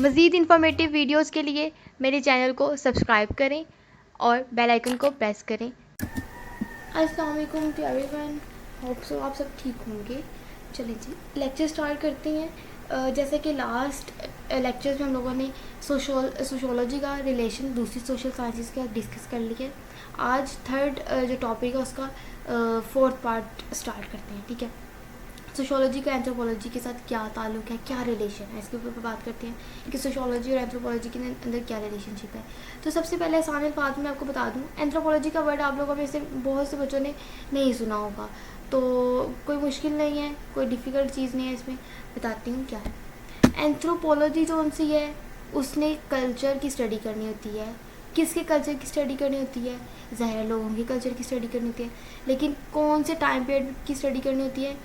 मज़ीद informative videos के लिए मेरे चैनल को सब्सक्राइब करें और बेल आइकन को प्रेस करें। अस्सलाम वालेकुम टू एवरीवन, होप सो आप सब ठीक होंगे। चलिए जी लेक्चर स्टार्ट करते हैं। जैसे कि लास्ट लेक्चर्स में हम लोगों ने सोशोलॉजी का रिलेशन दूसरी सोशल साइंसेस के साथ डिस्कस कर लिया। आज थर्ड जो टॉपिक है उसका फोर्थ पार्ट स्टार्ट करते हैं। ठीक है, सोशोलॉजी का एंथ्रोपोलॉजी के साथ क्या ताल्लुक है, क्या रिलेशन है, इसके ऊपर बात करते हैं कि सोशोलॉजी और एंथ्रोपोलॉजी के अंदर क्या रिलेशनशिप है। तो सबसे पहले आसान अल्फाज में आपको बता दूं, एंथ्रोपोलॉजी का वर्ड आप लोगों में से बहुत से बच्चों ने नहीं सुना होगा, तो कोई मुश्किल नहीं है, कोई डिफ़िकल्ट चीज़ नहीं है इसमें। बताती हूँ क्या है। एंथ्रोपोलॉजी जो उनसे है उसने कल्चर की स्टडी करनी होती है। किसके कल्चर की स्टडी करनी होती है? ज़ाहिर है लोगों के कल्चर की स्टडी करनी होती है, लेकिन कौन से टाइम पीरियड की स्टडी करनी होती है?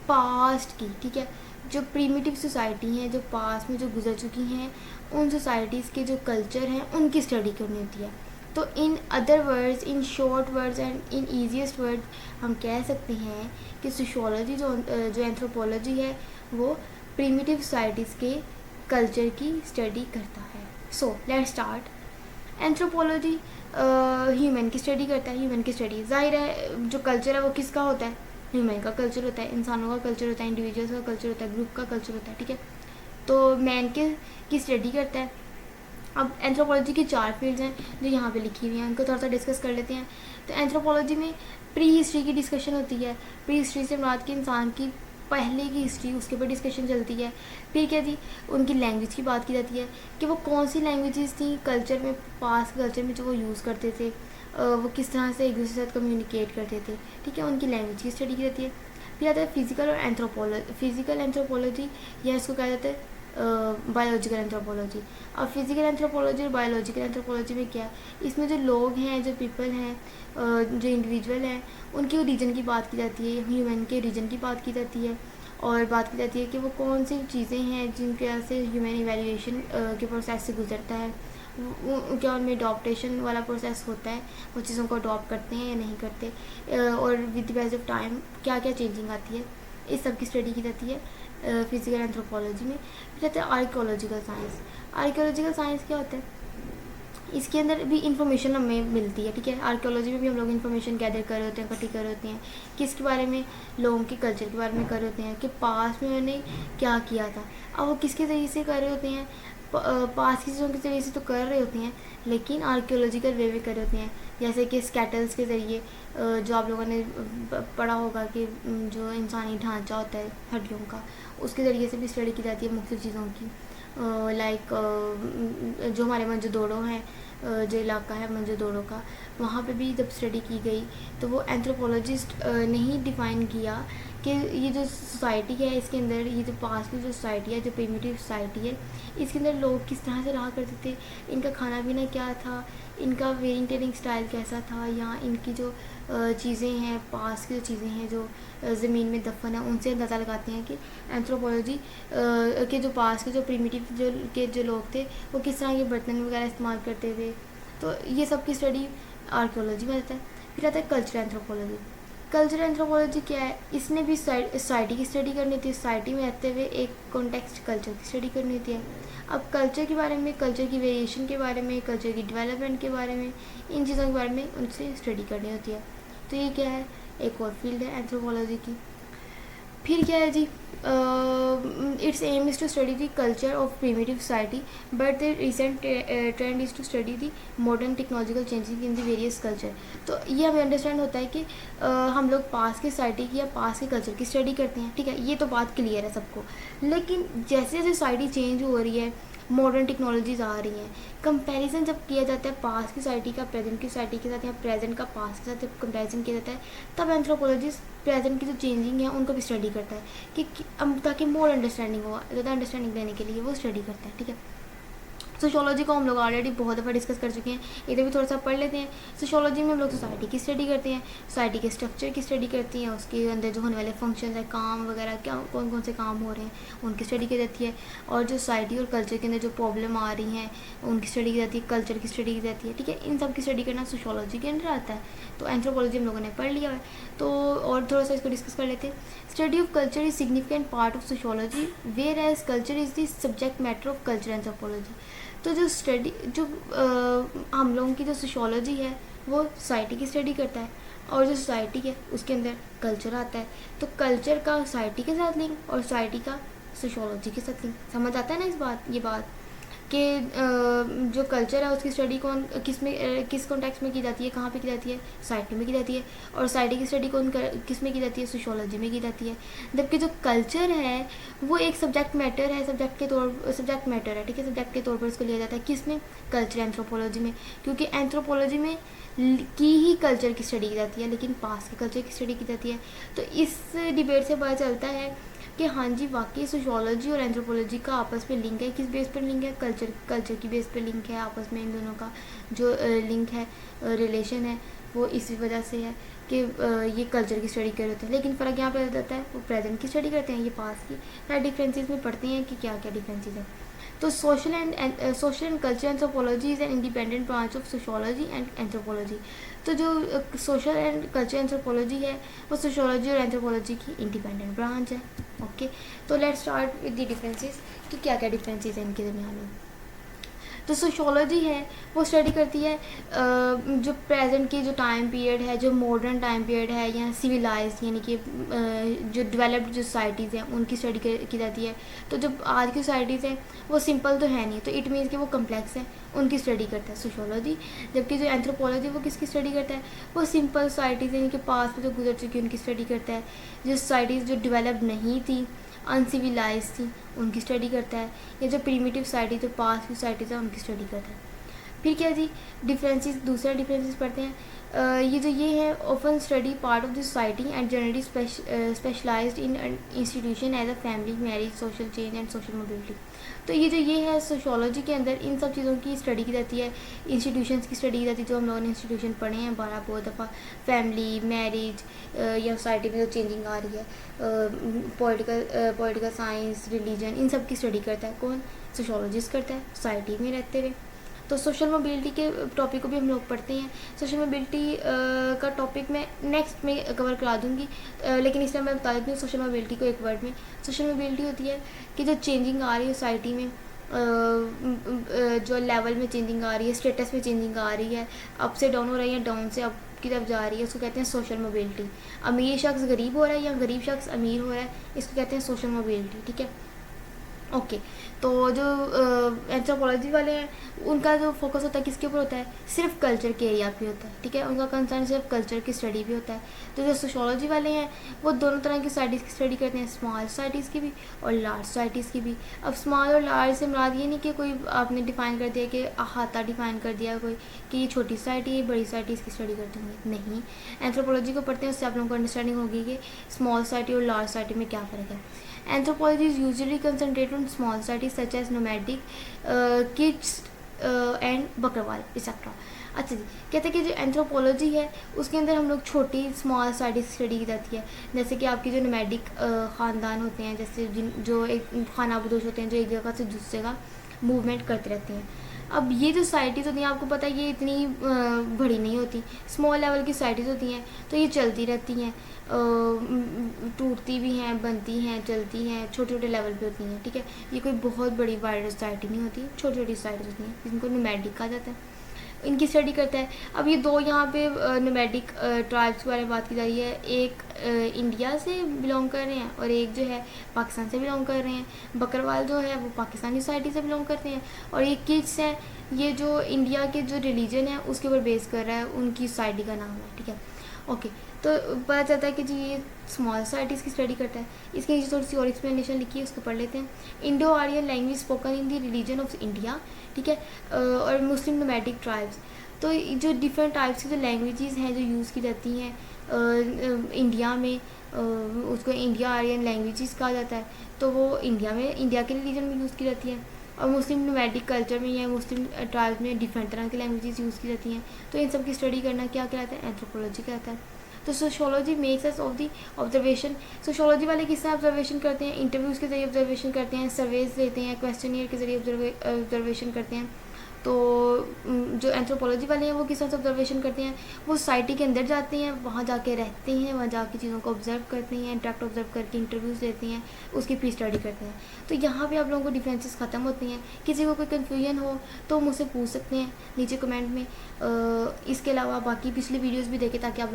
पास्ट की। ठीक है, जो प्रीमिटिव सोसाइटी हैं, जो पास्ट में जो गुजर चुकी हैं, उन सोसाइटीज़ के जो कल्चर हैं उनकी स्टडी करनी होती है। तो in other words, in short words and in easiest word हम कह सकते हैं कि सोशियोलॉजी जो एंथ्रोपोलॉजी है वो प्रीमिटिव सोसाइटीज़ के कल्चर की स्टडी करता है। So let's start. Anthropology human की स्टडी करता है। ह्यूमन की स्टडी, जाहिर है जो कल्चर है वो किसका होता है? ह्यूमन का कल्चर होता है, इंसानों का कल्चर होता है, इंडिविजुअल्स का कल्चर होता है, ग्रुप का कल्चर होता है। ठीक है, तो मैन के की स्टडी करता है। अब एंथ्रोपोलॉजी की 4 फील्ड्स हैं जो यहाँ पे लिखी हुई हैं, उनको थोड़ा सा डिस्कस कर लेते हैं। तो एंथ्रोपोलॉजी में प्री हिस्ट्री की डिस्कशन होती है। प्री हिस्ट्री से मुराद की इंसान की पहले की हिस्ट्री, उसके ऊपर डिस्कशन चलती है। फिर क्या थी, उनकी लैंग्वेज की बात की जाती है कि वो कौन सी लैंग्वेजेस थी कल्चर में, पास कल्चर में जो वो यूज़ करते थे, वो किस तरह से एक दूसरे के साथ कम्युनिकेट करते थे। ठीक है, उनकी लैंग्वेज की स्टडी की जाती है। फिर आता है फिजिकल और एंथ्रोपोलॉजी, फिजिकल एंथ्रोपोलॉजी या इसको कहा जाता है बायोलॉजिकल एंथ्रोपोलॉजी। अब फिजिकल एंथ्रोपोलॉजी और बायोलॉजिकल एंथ्रोपोलॉजी में क्या है, इसमें जो लोग हैं, जो पीपल हैं, जो इंडिविजुअल हैं, उनके रीजन की बात की जाती है, ह्यूमन के रीजन की बात की जाती है, और बात की जाती है कि वो कौन सी चीज़ें हैं जिनके वजह से ह्यूमन इवैल्यूएशन के प्रोसेस से गुजरता है, क्या उनमें अडॉप्टेशन वाला प्रोसेस होता है, वो चीज़ों को अडॉप्ट करते हैं या नहीं करते, और विद द पैस ऑफ टाइम क्या क्या चेंजिंग आती है, इस सब की स्टडी की जाती है फिजिकल एंथ्रोपोलॉजी में। फिर रहता है आर्कियोलॉजिकल साइंस। आर्कियोलॉजिकल साइंस क्या होता है? इसके अंदर भी इंफॉर्मेशन हमें मिलती है। ठीक है, आर्कियोलॉजी में भी हम लोग इंफॉर्मेशन गैदर कर रहे होते हैं, इकट्ठी कर रहे होते हैं, किसके बारे में, लोगों के कल्चर के बारे में कर रहे होते हैं कि पास्ट में उन्होंने क्या किया था। अब वो किसके ज़रिए से कर रहे होते हैं? पास्ट की चीज़ों के ज़रिए से तो कर रहे होते हैं, लेकिन आर्कियोलॉजिकल वे में कर रहे होते हैं, जैसे कि स्कैटल्स के ज़रिए, जो आप लोगों ने पढ़ा होगा कि जो इंसानी ढांचा होता है हड्डियों का, उसके ज़रिए से भी स्टडी की जाती है मुख्तलिफ़ चीज़ों की। लाइक जो हमारे मंजोदड़ो हैं, जो इलाका है मंजोदड़ो का, वहाँ पे भी जब स्टडी की गई तो वो एंथ्रोपोलॉजिस्ट ने ही डिफ़ाइन किया कि ये जो सोसाइटी है इसके अंदर, ये जो पास की जो सोसाइटी है, जो प्रिमिटिव सोसाइटी है, इसके अंदर लोग किस तरह से रहा करते थे, इनका खाना पीना क्या था, इनका वेयरिंग टेयरिंग स्टाइल कैसा था, या इनकी जो चीज़ें हैं, पास की जो चीज़ें हैं जो ज़मीन में दफन है, उनसे अंदाज़ा लगाते हैं कि एंथ्रोपोलॉजी के जो पास के जो प्रिमिटिव जो लोग थे वो किस तरह के बर्तन वगैरह इस्तेमाल करते थे। तो ये सब की स्टडी आर्कियोलॉजी में आता है। फिर आता है कल्चरल एंथ्रोपोलॉजी। कल्चरल एंथ्रोपोलॉजी क्या है? इसने भी सोसाइटी की स्टडी करनी होती है, सोसाइटी में रहते हुए एक कॉन्टेक्स्ट कल्चर की स्टडी करनी होती है। अब कल्चर के बारे में, कल्चर की वेरिएशन के बारे में, कल्चर की डेवलपमेंट के बारे में, इन चीज़ों के बारे में उनसे स्टडी करनी होती है। तो ये क्या है, एक और फील्ड है एंथ्रोपोलॉजी की। फिर क्या है जी, its aim is to study the culture of primitive society, but the recent trend is to study the modern technological changing in the various culture. तो ये हमें अंडरस्टैंड होता है कि हम लोग पास की सोसाइटी की या पास के कल्चर की स्टडी करते हैं। ठीक है, ये तो बात क्लियर है सबको, लेकिन जैसे जैसे सोसाइटी चेंज हो रही है, मॉडर्न टेक्नोलॉजीज़ आ रही हैं, कंपैरिजन जब किया जाता है पास्ट की सोसाइटी का प्रेजेंट की सोसाइटी के साथ, या प्रेजेंट का पास्ट के साथ जब कंपैरिजन किया जाता है, तब एंथ्रोपोलॉजिस्ट प्रेजेंट की जो चेंजिंग है उनको भी स्टडी करता है कि ताकि मोर अंडरस्टैंडिंग हो, ज़्यादा अंडरस्टैंडिंग देने के लिए वो स्टडी करता है। ठीक है, सोशियोलॉजी को हम लोग ऑलरेडी बहुत दफ़ा डिस्कस कर चुके हैं, इधर भी थोड़ा सा पढ़ लेते हैं। सोशियोलॉजी में हम लोग सोसाइटी की स्टडी करते हैं, सोसाइटी के स्ट्रक्चर की स्टडी करती हैं, उसके अंदर जो होने वाले फंक्शन है, काम वगैरह, क्या कौन कौन से काम हो रहे हैं उनकी स्टडी की जाती है, और जो सोसाइटी और कल्चर के अंदर जो प्रॉब्लम आ रही हैं उनकी स्टडी की जाती है, कल्चर की स्टडी की जाती है, ठीक है। इन सब की स्टडी करना सोशियोलॉजी के अंदर आता है। तो एंथ्रोपोलॉजी हम लोगों ने पढ़ लिया है, तो और थोड़ा सा इसको डिस्कस कर लेते हैं। Study of culture is significant part of sociology, where as culture is the subject matter of culture anthropology. तो जो स्टडी जो हम लोगों की जो सोशियोलॉजी है वो सोसाइटी की स्टडी करता है, और जो सोसाइटी है उसके अंदर कल्चर आता है। तो कल्चर का सोसाइटी के साथ लिंक और सोसाइटी का सोशियोलॉजी के साथ लिंक, समझ आता है ना ये बात कि जो कल्चर है उसकी स्टडी कौन किस कॉन्टेक्स्ट में की जाती है, कहाँ पे की जाती है, सोसाइटी में की जाती है, और सोसाइटी की स्टडी किस में की जाती है, सोशियोलॉजी में की जाती है। जबकि जो कल्चर है वो एक सब्जेक्ट मैटर है, सब्जेक्ट मैटर है, ठीक है, सब्जेक्ट के तौर पर इसको लिया जाता है। किस में? कल्चर एंथ्रोपोलॉजी में, क्योंकि एंथ्रोपोलॉजी में की ही कल्चर की स्टडी की जाती है, लेकिन पास्ट के कल्चर की स्टडी की जाती है। तो इस डिबेट से पता चलता है कि हाँ जी वाकई सोशियोलॉजी और एंथ्रोपोलॉजी का आपस में लिंक है। किस बेस पर लिंक है? कल्चर की बेस पर लिंक है। आपस में इन दोनों का जो लिंक है, रिलेशन है, वो इसी वजह से है कि ये कल्चर की स्टडी कर रहे होते हैं। लेकिन फ़र्क यहाँ पे रहता है, वो प्रेजेंट की स्टडी करते हैं, ये पास्ट की। क्या डिफरेंसेस में पढ़ते हैं कि क्या क्या डिफरेंसेस हैं। तो social and culture anthropology is an independent branch of sociology and anthropology. तो जो सोशल एंड कल्चर एंथ्रोपोलॉजी है वो सोशियोलॉजी और एंथ्रोपोलॉजी की इंडिपेंडेंट ब्रांच है। ओके, तो let's start with the differences कि क्या क्या डिफरेंसेस हैं इनके दरमियान में। तो सोशियोलॉजी है वो स्टडी करती है जो प्रेजेंट की जो टाइम पीरियड है, जो मॉडर्न टाइम पीरियड है, या सिविलाइज यानी कि जो डेवलप्ड जो सोसाइटीज़ हैं उनकी स्टडी की जाती है। तो जो आज की सोसाइटीज़ हैं वो सिंपल तो है नहीं, तो इट मीन्स कि वो कम्प्लेक्स है, उनकी स्टडी करता है सोशियोलॉजी। जबकि जो एंथ्रोपोलॉजी वो किसकी स्टडी करता है? वो सिंपल सोसाइटीज़ यानी कि पास्ट में जो गुजर चुकी उनकी स्टडी करता है। जो सोसाइटीज़ जो डेवलप नहीं थी, अनसिविलाइज थी, उनकी स्टडी करता है। या जो प्रीमिटिव सोसाइटी, जो पास्ट की सोसाइटीज़ है, उनकी स्टडी करता है। फिर क्या जी डिफरेंसेस, दूसरा डिफरेंसेस पढ़ते हैं। ये है often study part of the society and generally specialised in institution as a family, marriage, social change and social mobility. तो ये है सोशियोलॉजी के अंदर इन सब चीज़ों की स्टडी की जाती है, इंस्टीट्यूशंस की स्टडी की जाती है, जो हम लोगों ने इंस्टीट्यूशन पढ़े हैं बहुत दफ़ा, फैमिली, मैरिज, या सोसाइटी में जो चेंजिंग आ रही है, पॉलिटिकल साइंस, रिलीजन, इन सब की स्टडी करता है कौन? सोशियोलॉजिस्ट करता है, सोसाइटी में रहते हुए। तो सोशल मोबिलिटी के टॉपिक को भी हम लोग पढ़ते हैं। सोशल मोबिलिटी का टॉपिक मैं नेक्स्ट में कवर करा दूँगी, लेकिन इस टाइम मैं बता देती हूँ सोशल मोबिलिटी को एक वर्ड में। सोशल मोबिलिटी होती है कि जो चेंजिंग आ रही है सोसाइटी में, जो लेवल में चेंजिंग आ रही है, स्टेटस में चेंजिंग आ रही है, अप से डाउन हो रही है, डाउन से अप की तरफ जा रही है, उसको कहते हैं सोशल मोबिलिटी। अमीर शख्स गरीब हो रहा है या गरीब शख्स अमीर हो रहा है, इसको कहते हैं सोशल मोबिलिटी, ठीक है। ओके, तो जो एंथ्रोपोलॉजी वाले हैं उनका जो फोकस होता है किसके ऊपर होता है? सिर्फ कल्चर के एरिया पे होता है, ठीक है, उनका कंसर्न सिर्फ कल्चर की स्टडी भी होता है। तो जो सोशियोलॉजी वाले हैं वो दोनों तरह की सोसाइटीज़ की स्टडी करते हैं, स्मॉल सोसाइटीज़ की भी और लार्ज सोसाइटीज़ की भी। अब स्मॉल और लार्ज से मुराद ये नहीं कि कोई आपने डिफ़ाइन कर दिया कि अहाता डिफ़ाइन कर दिया कोई कि ये छोटी सोसाइटी है, बड़ी सोसाइटी इसकी स्टडी करते होंगे, नहीं। एंथ्रोपोलॉजी को पढ़ते हैं, उससे आप लोगों को अंडरस्टैंडिंग होगी कि स्मॉल सोसाइटी और लार्ज सोसाइटी में क्या फ़र्क है। Anthropology is usually concentrated on small societies such as nomadic, kids and Bakarwal etc. अच्छा जी, कहते हैं कि जो एंथ्रोपोलॉजी है उसके अंदर हम लोग छोटी स्मॉल सोसाइटी स्टडी की जाती है। जैसे कि आपकी जो नोमैडिक ख़ानदान होते हैं, जैसे जो एक खानाबदोश होते हैं, जो एक जगह से दूसरी जगह मूवमेंट करते रहते हैं। अब ये जो सोसाइटीज़ होती हैं आपको पता है ये इतनी बड़ी नहीं होती, स्मॉल लेवल की सोसाइटीज़ होती हैं, तो ये चलती रहती हैं, टूटती भी हैं, बनती हैं, चलती हैं, छोटे छोटे लेवल पे होती हैं, ठीक है। ये कोई बहुत बड़ी वाइड सोसाइटी नहीं होती, छोटी छोटी सोसाइटीज़ होती हैं, जिनको नोमैडिक कहा जाता है, इनकी स्टडी करता है। अब ये दो यहाँ पे नोमैडिक ट्राइब्स के बारे में बात की जा रही है, एक इंडिया से बिलोंग कर रहे हैं और एक जो है पाकिस्तान से बिलोंग कर रहे हैं। बकरवाल जो है वो पाकिस्तानी सोसाइटी से बिलोंग करते हैं, और ये किड्स हैं, ये जो इंडिया के जो रिलीजन है उसके ऊपर बेस कर रहा है, उनकी सोसाइटी का नाम है, ठीक है। ओके, तो पता चलता है कि जी ये स्मॉल सोसाइटीज़ की स्टडी करता है। इसके नीचे थोड़ी सी और एक्सप्लेनेशन लिखी है, उसको पढ़ लेते हैं। Indo Aryan language spoken in the religion of India, ठीक है, और मुस्लिम नोमैडिक ट्राइब्स। तो जो डिफरेंट टाइप्स की जो लैंग्वेजेस हैं जो यूज़ की जाती हैं इंडिया में, उसको इंडिया आर्यन लैंग्वेजेस कहा जाता है। तो वो इंडिया के रिलीजन में यूज़ की जाती है। और मुस्लिम नोमैडिक कल्चर में या मुस्लिम ट्राइब्स में डिफरेंट तरह की लैंग्वेजेस यूज़ की जाती हैं। तो इन सब की स्टडी करना क्या कहलाता है? एंथ्रोपोलॉजी कहलाता है। तो sociology makes us of the observation. Sociology वाले किस तरह ऑब्जर्वेशन करते हैं? इंटरव्यूज़ के ज़रिए ऑब्जर्वेशन करते हैं, सर्वेज लेते हैं, क्वेश्चनियर के ज़रिए ऑब्जर्वेशन करते हैं। तो जो एंथ्रोपोलॉजी वाले हैं वो किस तरह से ऑब्जर्वेशन करते हैं? वो सोसाइटी के अंदर जाते हैं, वहाँ जाके रहते हैं, वहाँ जाके चीज़ों को ऑब्जर्व करते हैं, डायरेक्ट ऑब्जर्व करके इंटरव्यूज़ लेते हैं, उसकी प्री स्टडी करते हैं। तो यहाँ पे आप लोगों को डिफरेंसेस ख़त्म होती हैं। किसी को कोई कन्फ्यूजन हो तो मुझसे पूछ सकते हैं नीचे कमेंट में। इसके अलावा बाकी पिछली वीडियोज़ भी देखें ताकि आप